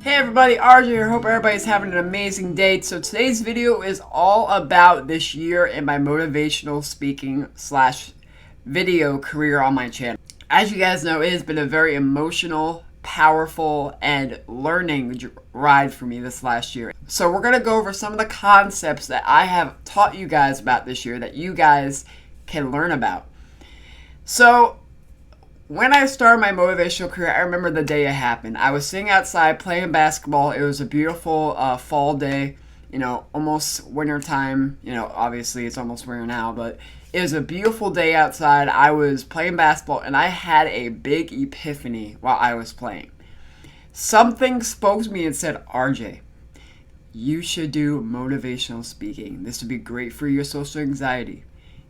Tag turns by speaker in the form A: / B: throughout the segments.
A: Hey everybody, RJ here. Hope everybody's having an amazing day. So today's video is all about this year in my motivational speaking slash video career on my channel. As you guys know, it has been a very emotional, powerful, and learning ride for me this last year. So we're going to go over some of the concepts that I have taught you guys about this year that you guys can learn about. So when I started my motivational career, I remember the day it happened. I was sitting outside playing basketball. It was a beautiful fall day, almost winter time. Obviously it's almost winter now, but it was a beautiful day outside. I was playing basketball and I had a big epiphany while I was playing. Something spoke to me and said, RJ, you should do motivational speaking. This would be great for your social anxiety.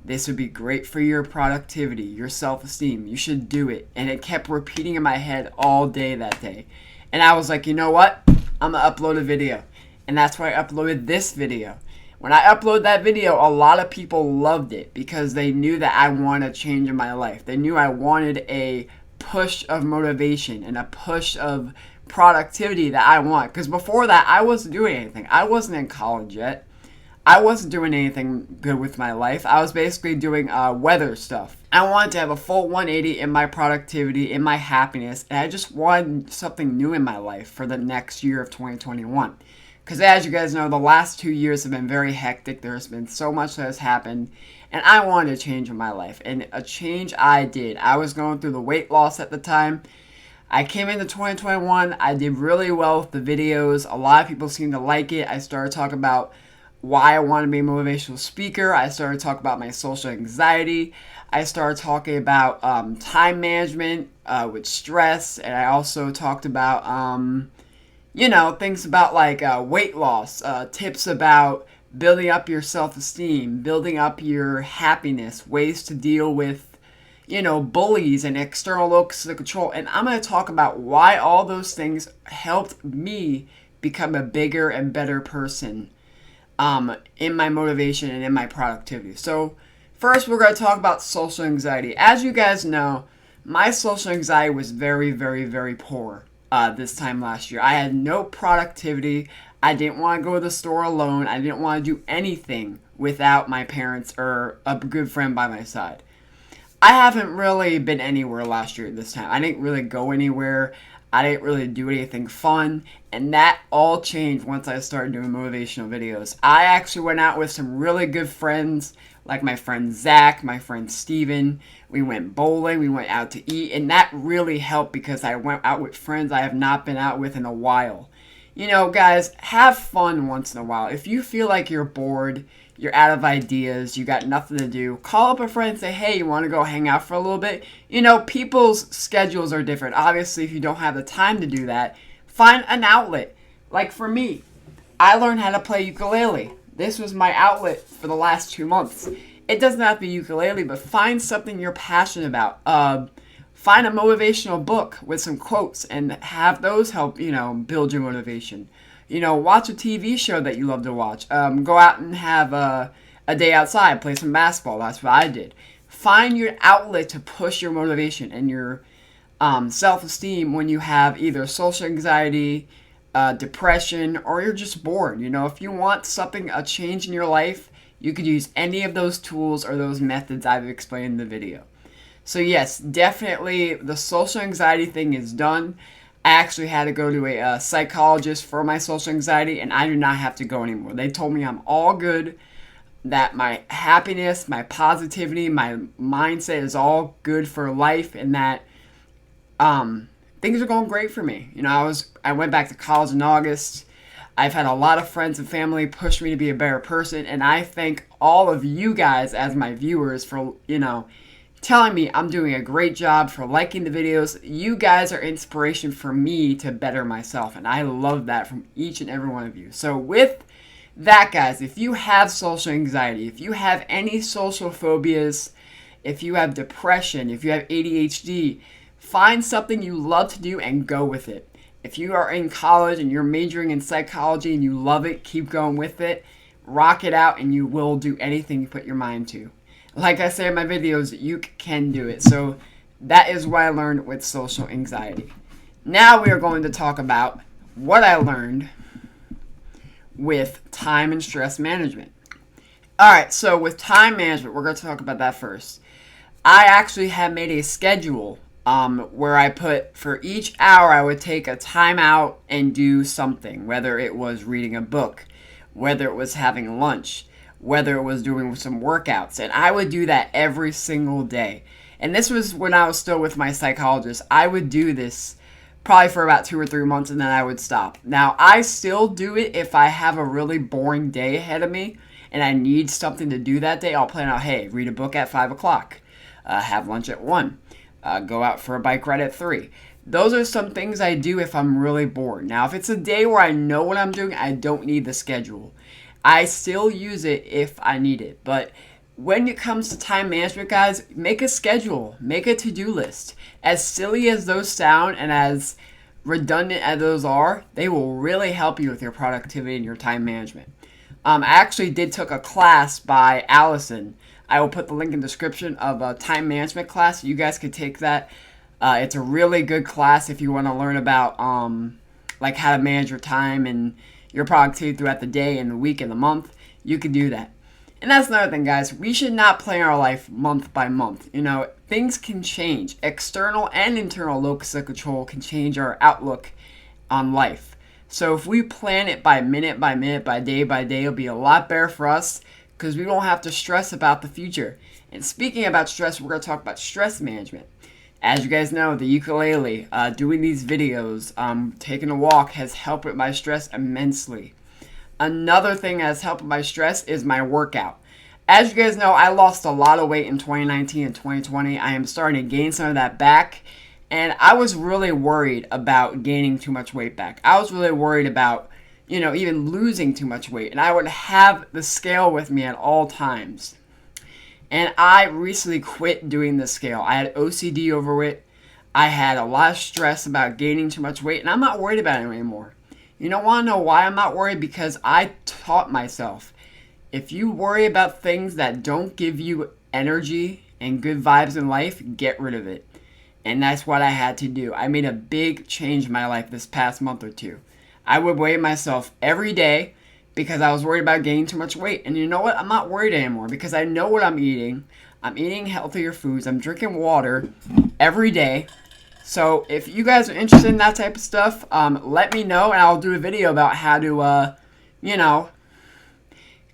A: This would be great for your productivity, your self-esteem. You should do it. And it kept repeating in my head all day that day. And I was like, you know what? I'm going to upload a video. And that's why I uploaded this video. When I uploaded that video, a lot of people loved it because they knew that I wanted a change in my life. They knew I wanted a push of motivation and a push of productivity that I want. Because before that, I wasn't doing anything. I wasn't in college yet. I wasn't doing anything good with my life. I was basically doing weather stuff. I wanted to have a full 180 in my productivity, in my happiness, and I just wanted something new in my life for the next year of 2021. Because as you guys know, the last 2 years have been very hectic. There's been so much that has happened, and I wanted a change in my life, and a change I did. I was going through the weight loss at the time. I came into 2021, I did really well with the videos. A lot of people seemed to like it. I started talking about why I want to be a motivational speaker. I started talking about my social anxiety. I started talking about time management with stress. And I also talked about, things about like weight loss, tips about building up your self-esteem, building up your happiness, ways to deal with, bullies and external locus of control. And I'm going to talk about why all those things helped me become a bigger and better person in my motivation and in my productivity. So first we're going to talk about social anxiety. As you guys know, my social anxiety was very, very, very poor this time last year. I had no productivity. I didn't want to go to the store alone. I didn't want to do anything without my parents or a good friend by my side. I haven't really been anywhere last year this time. I didn't really go anywhere. I didn't really do anything fun, and that all changed once I started doing motivational videos. I actually went out with some really good friends, like my friend Zach, my friend Steven. We went bowling, we went out to eat, and that really helped because I went out with friends I have not been out with in a while. Guys, have fun once in a while. If you feel like you're bored, you're out of ideas, you got nothing to do, call up a friend and say, hey, you want to go hang out for a little bit? People's schedules are different. Obviously, if you don't have the time to do that, find an outlet. Like for me, I learned how to play ukulele. This was my outlet for the last 2 months. It doesn't have to be ukulele, but find something you're passionate about. Find a motivational book with some quotes and have those help, build your motivation. Watch a TV show that you love to watch. Go out and have a day outside, play some basketball. That's what I did. Find your outlet to push your motivation and your self-esteem when you have either social anxiety, depression, or you're just bored. If you want a change in your life, you could use any of those tools or those methods I've explained in the video. So yes, definitely the social anxiety thing is done. I actually had to go to a psychologist for my social anxiety, and I do not have to go anymore. They told me I'm all good, that my happiness, my positivity, my mindset is all good for life, and that things are going great for me. I went back to college in August. I've had a lot of friends and family push me to be a better person, and I thank all of you guys as my viewers for, telling me I'm doing a great job, for liking the videos. You guys are inspiration for me to better myself, and I love that from each and every one of you. So with that, guys, if you have social anxiety, if you have any social phobias, if you have depression, if you have ADHD, find something you love to do and go with it. If you are in college and you're majoring in psychology and you love it, keep going with it. Rock it out, and you will do anything you put your mind to. Like I say in my videos, you can do it. So that is what I learned with social anxiety. Now we are going to talk about what I learned with time and stress management. Alright, so with time management, we're going to talk about that first. I actually have made a schedule where I put for each hour I would take a time out and do something, whether it was reading a book, whether it was having lunch, whether it was doing some workouts. And I would do that every single day. And this was when I was still with my psychologist. I would do this probably for about 2 or 3 months and then I would stop. Now, I still do it if I have a really boring day ahead of me and I need something to do that day. I'll plan out, hey, read a book at 5 o'clock, have lunch at 1, go out for a bike ride at 3. Those are some things I do if I'm really bored. Now, if it's a day where I know what I'm doing, I don't need the schedule. I still use it if I need it. But when it comes to time management, guys, make a schedule. Make a to-do list. As silly as those sound and as redundant as those are, they will really help you with your productivity and your time management. I actually took a class by Allison. I will put the link in the description of a time management class. You guys could take that. It's a really good class if you want to learn about like how to manage your time and your productivity throughout the day and the week and the month. You can do that. And that's another thing, guys. We should not plan our life month by month. You know, things can change. External and internal locus of control can change our outlook on life. So if we plan it by minute, by day, it'll be a lot better for us because we don't have to stress about the future. And speaking about stress, we're going to talk about stress management. As you guys know, the ukulele, doing these videos, taking a walk has helped with my stress immensely. Another thing that has helped with my stress is my workout. As you guys know, I lost a lot of weight in 2019 and 2020. I am starting to gain some of that back. And I was really worried about gaining too much weight back. I was really worried about, even losing too much weight. And I would have the scale with me at all times. And I recently quit doing the scale. I had OCD over it. I had a lot of stress about gaining too much weight. And I'm not worried about it anymore. You don't want to know why I'm not worried? Because I taught myself, if you worry about things that don't give you energy and good vibes in life, get rid of it. And that's what I had to do. I made a big change in my life this past month or two. I would weigh myself every day because I was worried about gaining too much weight. And you know what? I'm not worried anymore because I know what I'm eating. I'm eating healthier foods. I'm drinking water every day. So if you guys are interested in that type of stuff, let me know and I'll do a video about how to,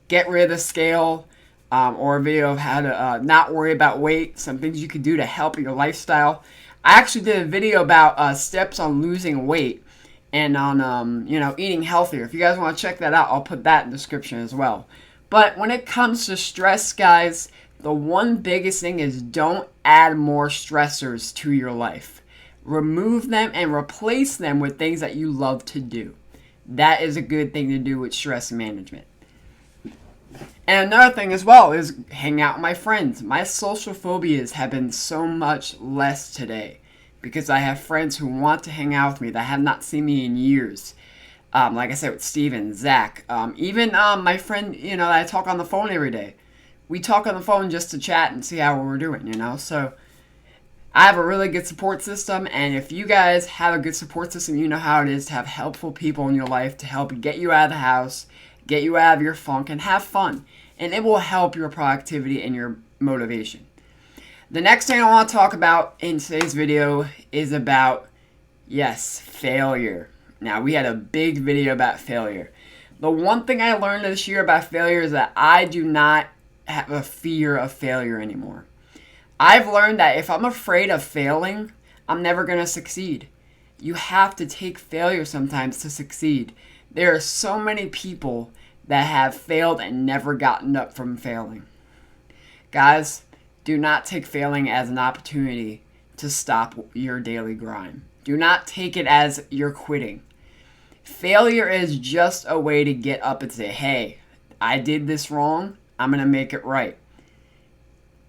A: get rid of the scale, or a video of how to not worry about weight, some things you could do to help your lifestyle. I actually did a video about steps on losing weight and on, eating healthier. If you guys want to check that out, I'll put that in the description as well. But when it comes to stress, guys, the one biggest thing is don't add more stressors to your life. Remove them and replace them with things that you love to do. That is a good thing to do with stress management. And another thing as well is hang out with my friends. My social phobias have been so much less today because I have friends who want to hang out with me that have not seen me in years. Like I said, with Steven, Zach, even my friend, that I talk on the phone every day. We talk on the phone just to chat and see how we're doing, So I have a really good support system, and if you guys have a good support system, you know how it is to have helpful people in your life to help get you out of the house, get you out of your funk, and have fun. And it will help your productivity and your motivation. The next thing I want to talk about in today's video is about, failure. Now, we had a big video about failure. The one thing I learned this year about failure is that I do not have a fear of failure anymore. I've learned that if I'm afraid of failing, I'm never going to succeed. You have to take failure sometimes to succeed. There are so many people that have failed and never gotten up from failing. Guys, do not take failing as an opportunity to stop your daily grind. Do not take it as you're quitting. Failure is just a way to get up and say, hey, I did this wrong. I'm going to make it right.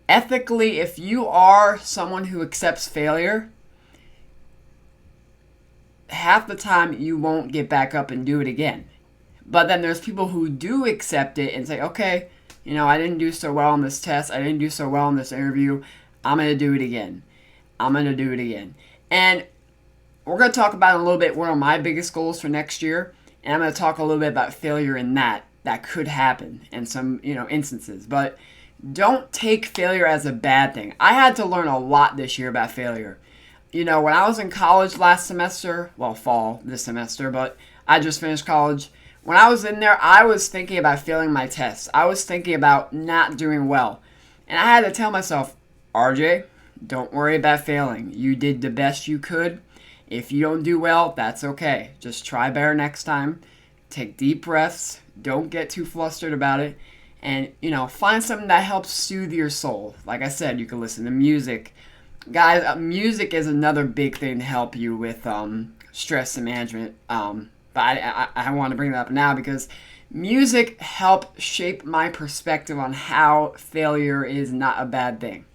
A: Ethically, if you are someone who accepts failure, half the time you won't get back up and do it again. But then there's people who do accept it and say, okay, I didn't do so well on this test. I didn't do so well in this interview. I'm going to do it again. I'm going to do it again. And We're going to talk about in a little bit one of my biggest goals for next year, and I'm going to talk a little bit about failure in that could happen and some, instances. But don't take failure as a bad thing. I had to learn a lot this year about failure. When I was in college last semester, well, fall this semester, but I just finished college. When I was in there, I was thinking about failing my tests. I was thinking about not doing well. And I had to tell myself, RJ, don't worry about failing. You did the best you could. If you don't do well, that's okay. Just try better next time. Take deep breaths. Don't get too flustered about it. And, find something that helps soothe your soul. Like I said, you can listen to music. Guys, music is another big thing to help you with stress and management. But I want to bring that up now because music helped shape my perspective on how failure is not a bad thing.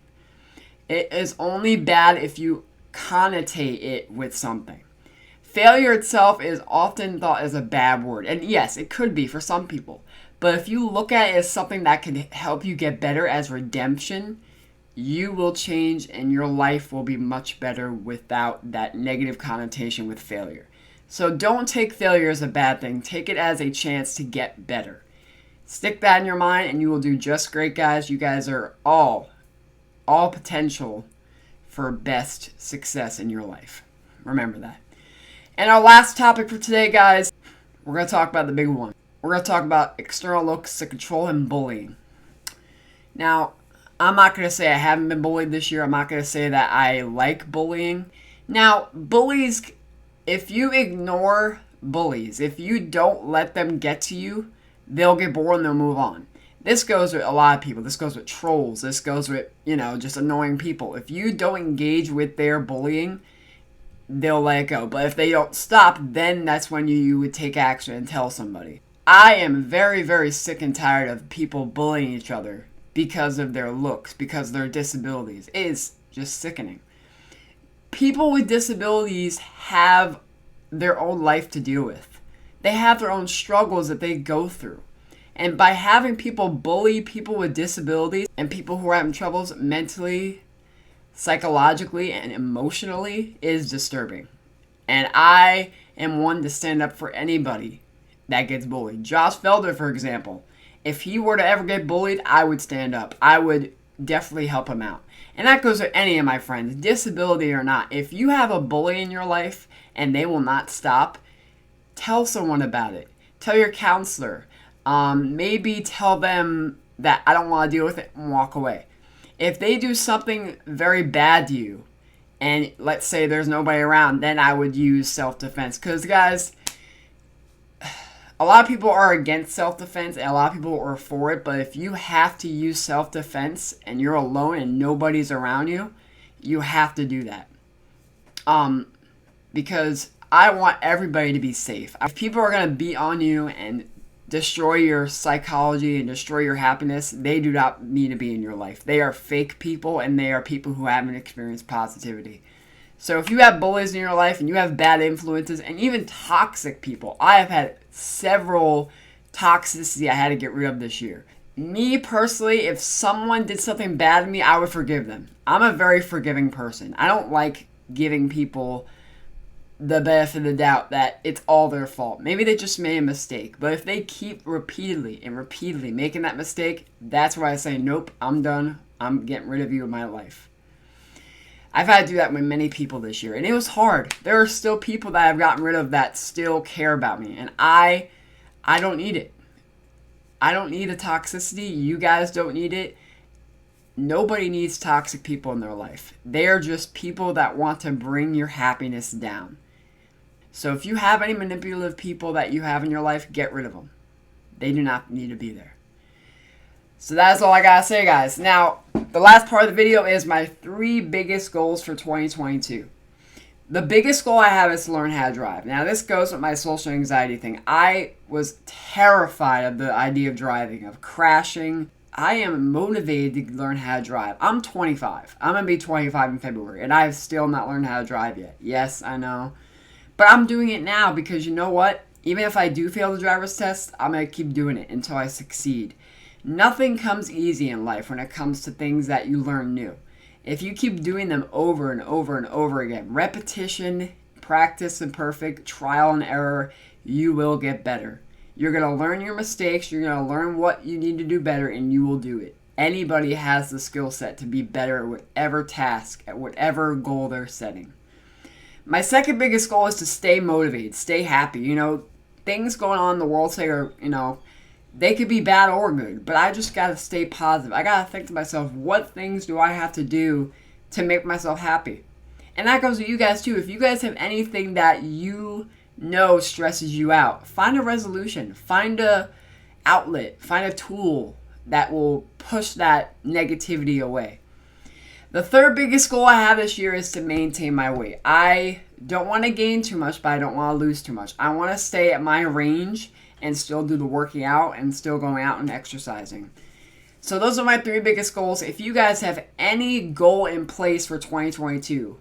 A: It is only bad if you connotate it with something. Failure itself is often thought as a bad word. And yes, it could be for some people. But if you look at it as something that can help you get better as redemption, you will change and your life will be much better without that negative connotation with failure. So don't take failure as a bad thing. Take it as a chance to get better. Stick that in your mind and you will do just great, guys. You guys are all potential for best success in your life. Remember that. And our last topic for today, guys, we're going to talk about the big one. We're going to talk about external looks to control and bullying. Now, I'm not going to say I haven't been bullied this year. I'm not going to say that I like bullying. Now, bullies, if you ignore bullies, if you don't let them get to you, they'll get bored and they'll move on. This goes with a lot of people. This goes with trolls. This goes with, just annoying people. If you don't engage with their bullying, they'll let it go. But if they don't stop, then that's when you would take action and tell somebody. I am very, very sick and tired of people bullying each other because of their looks, because of their disabilities. It is just sickening. People with disabilities have their own life to deal with. They have their own struggles that they go through. And by having people bully people with disabilities and people who are having troubles mentally, psychologically, and emotionally is disturbing. And I am one to stand up for anybody that gets bullied. Josh Felder, for example. If he were to ever get bullied, I would stand up. I would definitely help him out. And that goes with any of my friends, disability or not. If you have a bully in your life and they will not stop, tell someone about it. Tell your counselor. Maybe tell them that I don't want to deal with it and walk away. If they do something very bad to you, and let's say there's nobody around, then I would use self-defense. Because, guys, a lot of people are against self-defense and a lot of people are for it. But if you have to use self-defense and you're alone and nobody's around you, you have to do that. Because I want everybody to be safe. If people are going to beat on you and destroy your psychology and destroy your happiness, they do not need to be in your life. They are fake people and they are people who haven't experienced positivity. So if you have bullies in your life and you have bad influences and even toxic people, I have had several toxicity I had to get rid of this year. Me personally, if someone did something bad to me, I would forgive them. I'm a very forgiving person. I don't like giving people the benefit of the doubt that it's all their fault. Maybe they just made a mistake. But if they keep repeatedly making that mistake, that's where I say, nope, I'm done. I'm getting rid of you in my life. I've had to do that with many people this year, and it was hard. There are still people that I've gotten rid of that still care about me, and I don't need it. I don't need the toxicity. You guys don't need it. Nobody needs toxic people in their life. They are just people that want to bring your happiness down. So if you have any manipulative people that you have in your life, get rid of them. They do not need to be there. So that's all I gotta say, guys. Now, the last part of the video is my 3 biggest goals for 2022. The biggest goal I have is to learn how to drive. Now, this goes with my social anxiety thing. I was terrified of the idea of driving, of crashing. I am motivated to learn how to drive. I'm 25. I'm going to be 25 in February, and I have still not learned how to drive yet. Yes, I know. But I'm doing it now because you know what? Even if I do fail the driver's test, I'm going to keep doing it until I succeed. Nothing comes easy in life when it comes to things that you learn new. If you keep doing them over and over and over again, repetition practice and perfect, trial and error, you will get better. You're going to learn your mistakes, you're going to learn what you need to do better, and you will do it. Anybody has the skill set to be better at whatever task, at whatever goal they're setting. My second biggest goal is to stay motivated, stay happy. You know, things going on in the world today are, they could be bad or good, but I just got to stay positive. I got to think to myself, what things do I have to do to make myself happy? And that goes to you guys too. If you guys have anything that you know stresses you out, find a resolution, find a outlet, find a tool that will push that negativity away. The third biggest goal I have this year is to maintain my weight. I don't want to gain too much, but I don't want to lose too much. I want to stay at my range and still do the working out and still going out and exercising. So those are my three biggest goals. If you guys have any goal in place for 2022,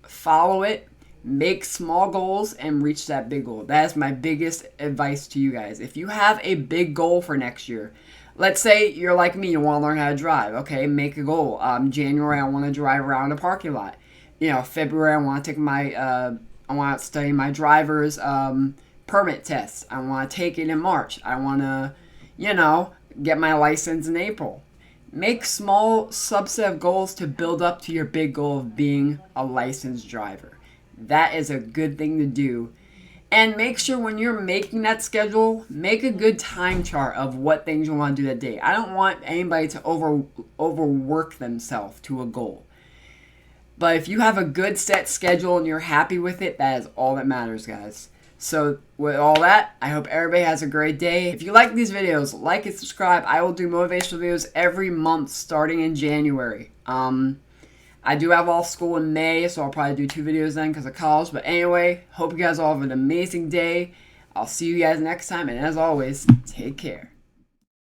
A: follow it, make small goals, and reach that big goal. That is my biggest advice to you guys. If you have a big goal for next year, let's say you're like me, you want to learn how to drive. Okay, make a goal. January, I want to drive around a parking lot. February, I want to take I want to study my driver's permit test. I want to take it in March. I want to, get my license in April. Make small subset of goals to build up to your big goal of being a licensed driver. That is a good thing to do. And make sure when you're making that schedule, make a good time chart of what things you want to do that day. I don't want anybody to overwork themselves to a goal. But if you have a good set schedule and you're happy with it, that is all that matters, guys. So with all that, I hope everybody has a great day. If you like these videos, like and subscribe. I will do motivational videos every month starting in January. I do have off school in May, so I'll probably do 2 videos then because of college. But anyway, hope you guys all have an amazing day. I'll see you guys next time. And as always, take care.